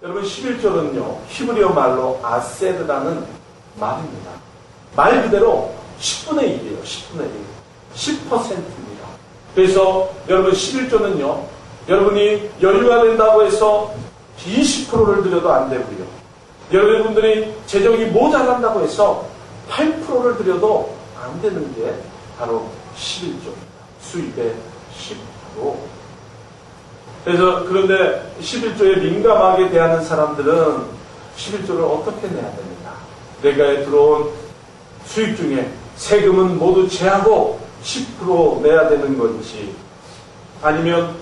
여러분 11조는요 히브리어 말로 아세르라는 말입니다. 말 그대로 10분의 1이에요. 10분의 1. 10%입니다. 그래서 여러분 11조는요 여러분이 여유가 된다고 해서 20%를 드려도 안 되고요. 여러분들이 재정이 모자란다고 해서 8%를 드려도 안 되는 게 바로 11조입니다. 수입의 10%. 그래서 그런데 11조에 민감하게 대하는 사람들은 11조를 어떻게 내야 됩니까? 내가에 들어온 수입 중에 세금은 모두 제하고 10% 내야 되는 건지, 아니면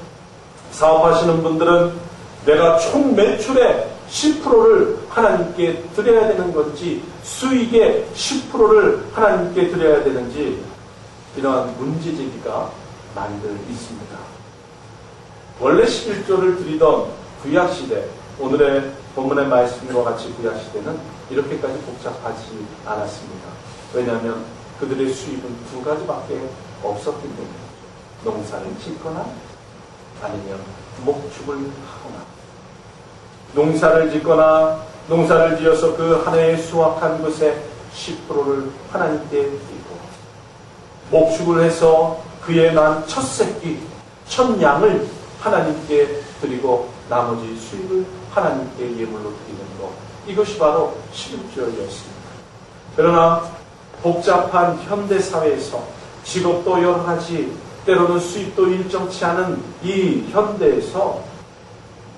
사업하시는 분들은 내가 총 매출의 10%를 하나님께 드려야 되는 건지, 수익의 10%를 하나님께 드려야 되는지, 이러한 문제제기가 많이들 있습니다. 원래 11조를 드리던 구약시대, 오늘의 본문의 말씀과 같이 구약시대는 이렇게까지 복잡하지 않았습니다. 왜냐하면 그들의 수입은 두 가지밖에 없었기 때문에 농사를 짓거나 아니면 목축을 하거나, 농사를 짓거나 농사를 지어서 그 한 해에 수확한 것의 10%를 하나님께 드리고, 목축을 해서 그의 난 첫 새끼, 첫 양을 하나님께 드리고 나머지 수익을 하나님께 예물로 드리는 것, 이것이 바로 11조였습니다. 그러나 복잡한 현대사회에서 직업도 여러 가지, 때로는 수입도 일정치 않은 이 현대에서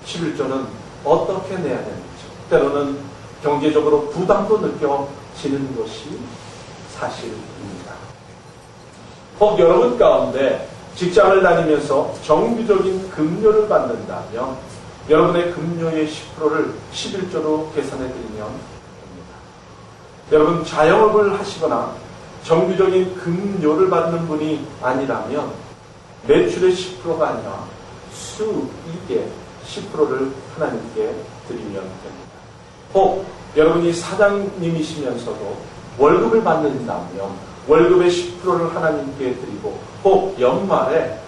11조는 어떻게 내야 되는지, 때로는 경제적으로 부담도 느껴지는 것이 사실입니다. 혹 여러분 가운데 직장을 다니면서 정규적인 급료를 받는다면 여러분의 급료의 10%를 11조로 계산해 드리면 됩니다. 여러분 자영업을 하시거나 정규적인 급료를 받는 분이 아니라면 매출의 10%가 아니라 수익의 10%를 하나님께 드리면 됩니다. 혹 여러분이 사장님이시면서도 월급을 받는다면 월급의 10%를 하나님께 드리고, 혹 연말에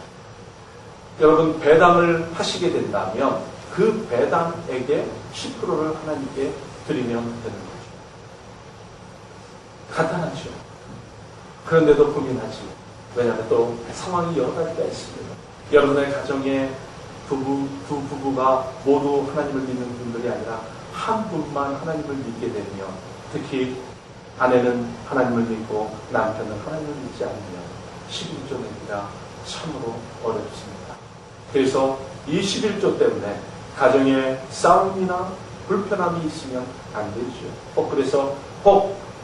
여러분 배당을 하시게 된다면 그 배당액의 10%를 하나님께 드리면 되는 거죠. 간단하죠. 그런데도 고민하지. 왜냐하면 또 상황이 여러 가지가 있습니다. 여러분의 가정에 두 부부가 모두 하나님을 믿는 분들이 아니라 한 분만 하나님을 믿게 되면, 특히 아내는 하나님을 믿고 남편은 하나님을 믿지 않으면 11조 내기가 참으로 어렵습니다. 그래서 이 11조 때문에 가정에 싸움이나 불편함이 있으면 안 되죠. 그래서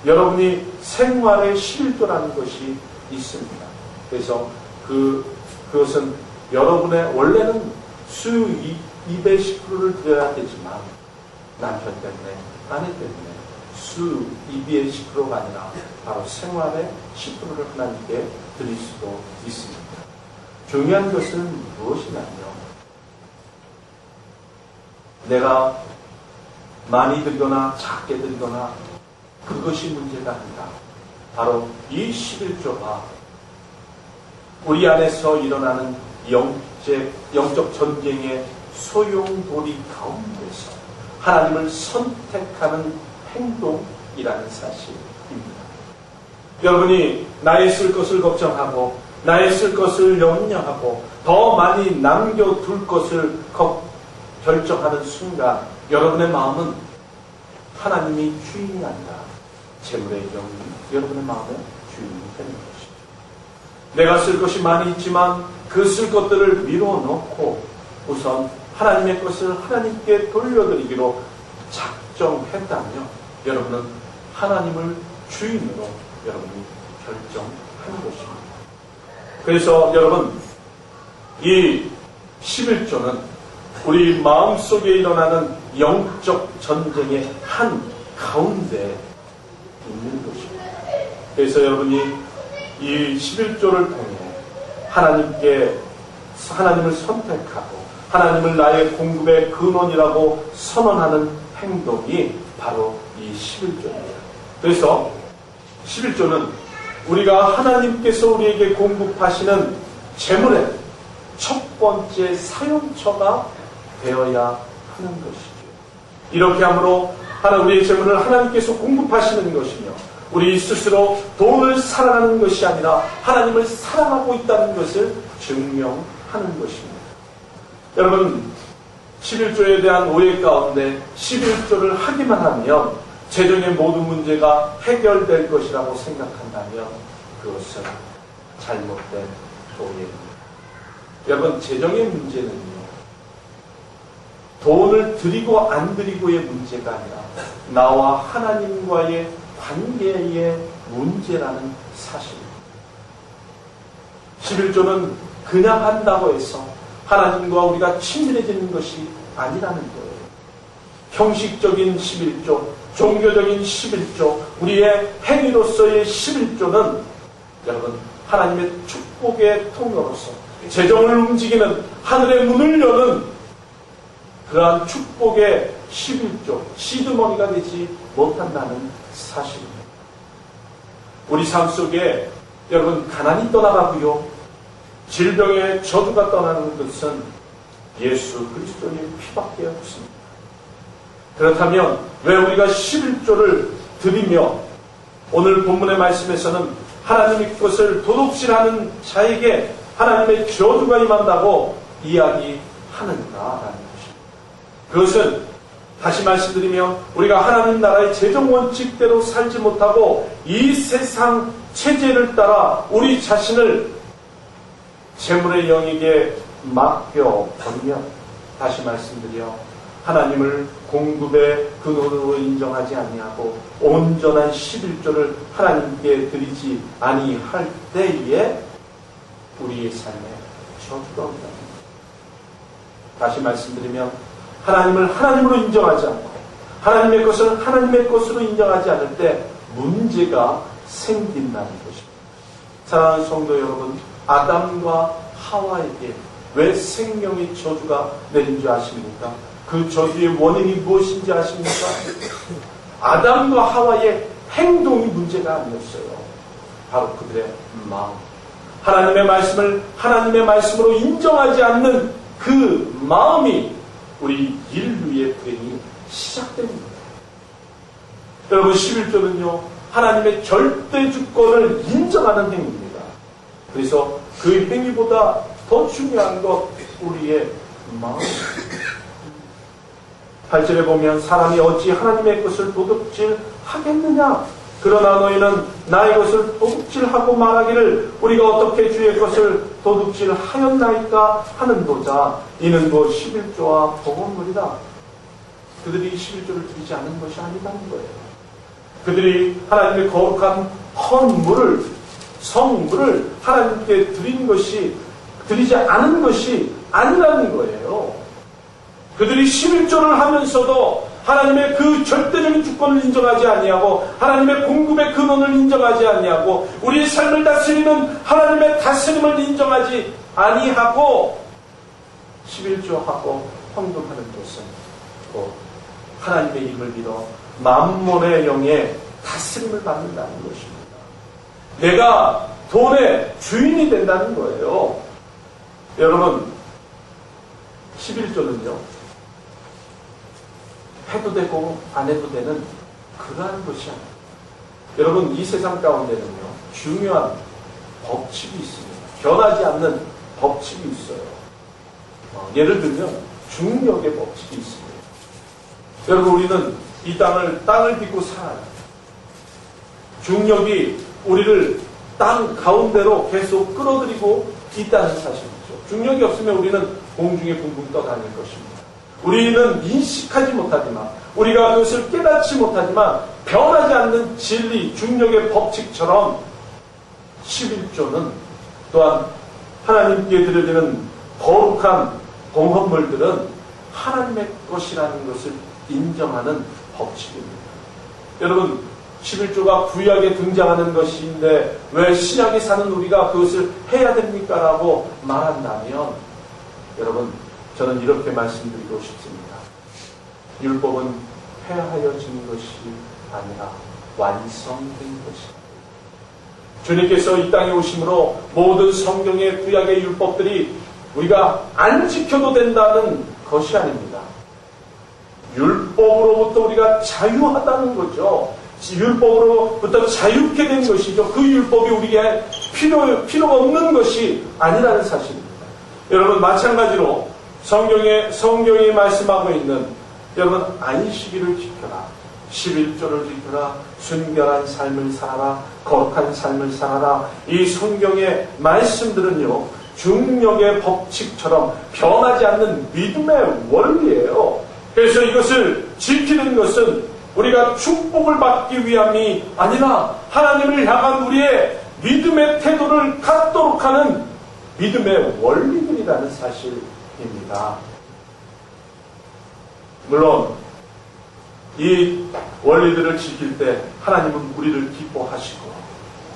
여러분이 생활의 11조라는 것이 있습니다. 그래서 그것은 여러분의 원래는 수입의 10%를 드려야 되지만 남편 때문에, 아내 때문에 수입의 10%가 아니라 바로 생활의 10%를 하나님께 드릴 수도 있습니다. 중요한 것은 무엇이냐면, 내가 많이 드리거나 작게 드리거나 그것이 문제가 아니라 바로 이 11조가 우리 안에서 일어나는 영적 전쟁의 소용돌이 가운데서 하나님을 선택하는 행동이라는 사실입니다. 여러분이 나의 쓸 것을 걱정하고 나의 쓸 것을 염려하고 더 많이 남겨둘 것을 결정하는 순간 여러분의 마음은 하나님이 주인이 아니라 재물의 영이 여러분의 마음의 주인이 되는 것이죠. 내가 쓸 것이 많이 있지만 그 쓸 것들을 밀어넣고 우선 하나님의 것을 하나님께 돌려드리기로 작정했다면 여러분은 하나님을 주인으로 여러분이 결정하는 것입니다. 그래서 여러분, 이 11조는 우리 마음속에 일어나는 영적 전쟁의 한 가운데 있는 것입니다. 그래서 여러분이 이 11조를 통해 하나님을 선택하고 하나님을 나의 공급의 근원이라고 선언하는 행동이 바로 이 11조입니다. 그래서 11조는 우리가 하나님께서 우리에게 공급하시는 재물의 첫 번째 사용처가 되어야 하는 것이죠. 이렇게 함으로 우리의 재물을 하나님께서 공급하시는 것이며 우리 스스로 돈을 사랑하는 것이 아니라 하나님을 사랑하고 있다는 것을 증명하는 것입니다. 여러분, 11조에 대한 오해 가운데 11조를 하기만 하면 재정의 모든 문제가 해결될 것이라고 생각한다면 그것은 잘못된 오해입니다. 여러분, 재정의 문제는요, 돈을 드리고 안 드리고의 문제가 아니라 나와 하나님과의 관계의 문제라는 사실입니다. 11조는 그냥 한다고 해서 하나님과 우리가 친밀해지는 것이 아니라는 거예요. 형식적인 11조, 종교적인 11조, 우리의 행위로서의 11조는 여러분, 하나님의 축복의 통로로서 재정을 움직이는 하늘의 문을 여는 그러한 축복의 11조, 시드머니가 되지 못한다는 사실입니다. 우리 삶 속에 여러분, 가난이 떠나가고요, 질병의 저주가 떠나는 것은 예수 그리스도의 피밖에 없습니다. 그렇다면 왜 우리가 11조를 드리며 오늘 본문의 말씀에서는 하나님의 것을 도둑질하는 자에게 하나님의 저주가 임한다고 이야기하는가라는 것입니다. 그것은 다시 말씀드리면 우리가 하나님 나라의 재정 원칙대로 살지 못하고 이 세상 체제를 따라 우리 자신을 재물의 영에게 맡겨버리면, 다시 말씀드려 하나님을 공급의 근원으로 인정하지 아니하고 온전한 11조를 하나님께 드리지 아니할 때에 우리의 삶에 저주가 온다. 다시 말씀드리면 하나님을 하나님으로 인정하지 않고 하나님의 것을 하나님의 것으로 인정하지 않을 때 문제가 생긴다는 것입니다. 사랑하는 성도 여러분, 아담과 하와에게 왜 생명의 저주가 내린 줄 아십니까? 그 저주의 원인이 무엇인지 아십니까? 아담과 하와의 행동이 문제가 아니었어요. 바로 그들의 마음. 하나님의 말씀을 하나님의 말씀으로 인정하지 않는 그 마음이 우리 인류의 불행이 시작됩니다. 여러분, 11조는요, 하나님의 절대 주권을 인정하는 행위입니다. 그래서 그 행위보다 더 중요한 것, 우리의 마음입니다. 8절에 보면 사람이 어찌 하나님의 것을 도둑질하겠느냐? 그러나 너희는 나의 것을 도둑질하고 말하기를 우리가 어떻게 주의 것을 도둑질하였나이까 하는도다. 이는 곧 11조와 복음물이다. 그들이 11조를 드리지 않은 것이 아니라는 거예요. 그들이 하나님의 거룩한 헌물을, 성물을 하나님께 드리지 않은 것이 아니라는 거예요. 그들이 11조를 하면서도 하나님의 그 절대적인 주권을 인정하지 아니하고 하나님의 공급의 근원을 인정하지 아니하고 우리의 삶을 다스리는 하나님의 다스림을 인정하지 아니하고 11조하고 헌금하는 것은 곧 하나님의 이름을 빌어 만몬의 영의 다스림을 받는다는 것입니다. 내가 돈의 주인이 된다는 거예요. 여러분, 11조는요, 해도 되고 안 해도 되는 그러한 것이 아니에요. 여러분, 이 세상 가운데는요, 중요한 법칙이 있습니다. 변하지 않는 법칙이 있어요. 예를 들면 중력의 법칙이 있습니다. 여러분, 우리는 이 땅을 딛고 살아요. 중력이 우리를 땅 가운데로 계속 끌어들이고 있다는 사실이죠. 중력이 없으면 우리는 공중에 붕붕 떠다닐 것입니다. 우리는 인식하지 못하지만, 우리가 그것을 깨닫지 못하지만 변하지 않는 진리, 중력의 법칙처럼 11조는 또한 하나님께 드려지는 거룩한 공헌물들은 하나님의 것이라는 것을 인정하는 법칙입니다. 여러분, 11조가 구약에 등장하는 것인데 왜 신약에 사는 우리가 그것을 해야 됩니까? 라고 말한다면, 여러분, 저는 이렇게 말씀드리고 싶습니다. 율법은 폐하여진 것이 아니라 완성된 것입니다. 주님께서 이 땅에 오심으로 모든 성경의 구약의 율법들이 우리가 안 지켜도 된다는 것이 아닙니다. 율법 율법으로부터 우리가 자유하다는 거죠. 율법으로부터 자유케 된 것이죠. 그 율법이 우리에게 필요가 없는 것이 아니라는 사실입니다. 여러분, 마찬가지로 성경이 말씀하고 있는, 여러분, 안식일을 지켜라, 11조를 지켜라, 순결한 삶을 살아라, 거룩한 삶을 살아라, 이 성경의 말씀들은요, 중력의 법칙처럼 변하지 않는 믿음의 원리예요. 그래서 이것을 지키는 것은 우리가 축복을 받기 위함이 아니라 하나님을 향한 우리의 믿음의 태도를 갖도록 하는 믿음의 원리들이라는 사실입니다. 물론 이 원리들을 지킬 때 하나님은 우리를 기뻐하시고,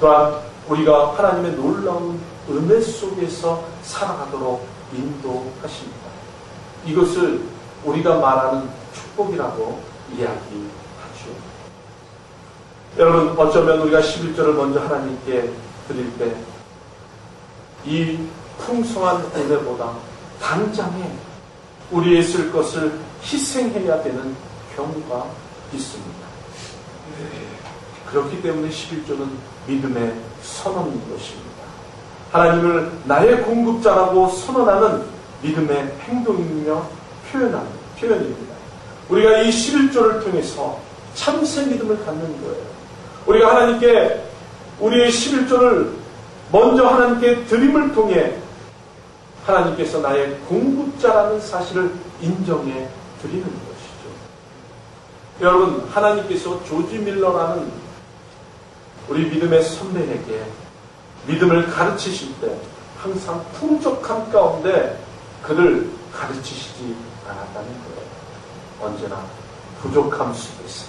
또한 우리가 하나님의 놀라운 은혜 속에서 살아가도록 인도하십니다. 이것을 우리가 말하는 축복이라고 이야기하죠. 여러분, 어쩌면 우리가 11조를 먼저 하나님께 드릴 때 이 풍성한 은혜보다 당장에 우리의 쓸 것을 희생해야 되는 경우가 있습니다. 그렇기 때문에 11조는 믿음의 선언인 것입니다. 하나님을 나의 공급자라고 선언하는 믿음의 행동이며 표현입니다. 우리가 이 11조를 통해서 참새 믿음을 갖는 거예요. 우리가 하나님께 우리의 11조를 먼저 하나님께 드림을 통해 하나님께서 나의 공급자라는 사실을 인정해 드리는 것이죠. 여러분, 하나님께서 조지 밀러라는 우리 믿음의 선배에게 믿음을 가르치실 때 항상 풍족함 가운데 그를 가르치시지 않았다는 거예요. 언제나 부족함 속에서.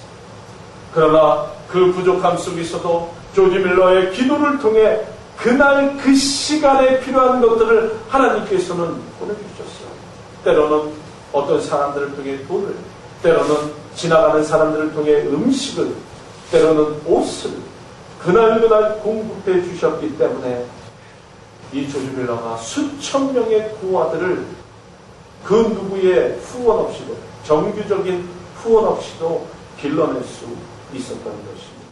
그러나 그 부족함 속에서도 조지 밀러의 기도를 통해 그날 그 시간에 필요한 것들을 하나님께서는 보내주셨어요. 때로는 어떤 사람들을 통해 돈을, 때로는 지나가는 사람들을 통해 음식을, 때로는 옷을 그날 공급해 주셨기 때문에 이 조지 밀러가 수천 명의 고아들을 그 누구의 후원 없이도, 정규적인 후원 없이도 길러낼 수 있었던 것입니다.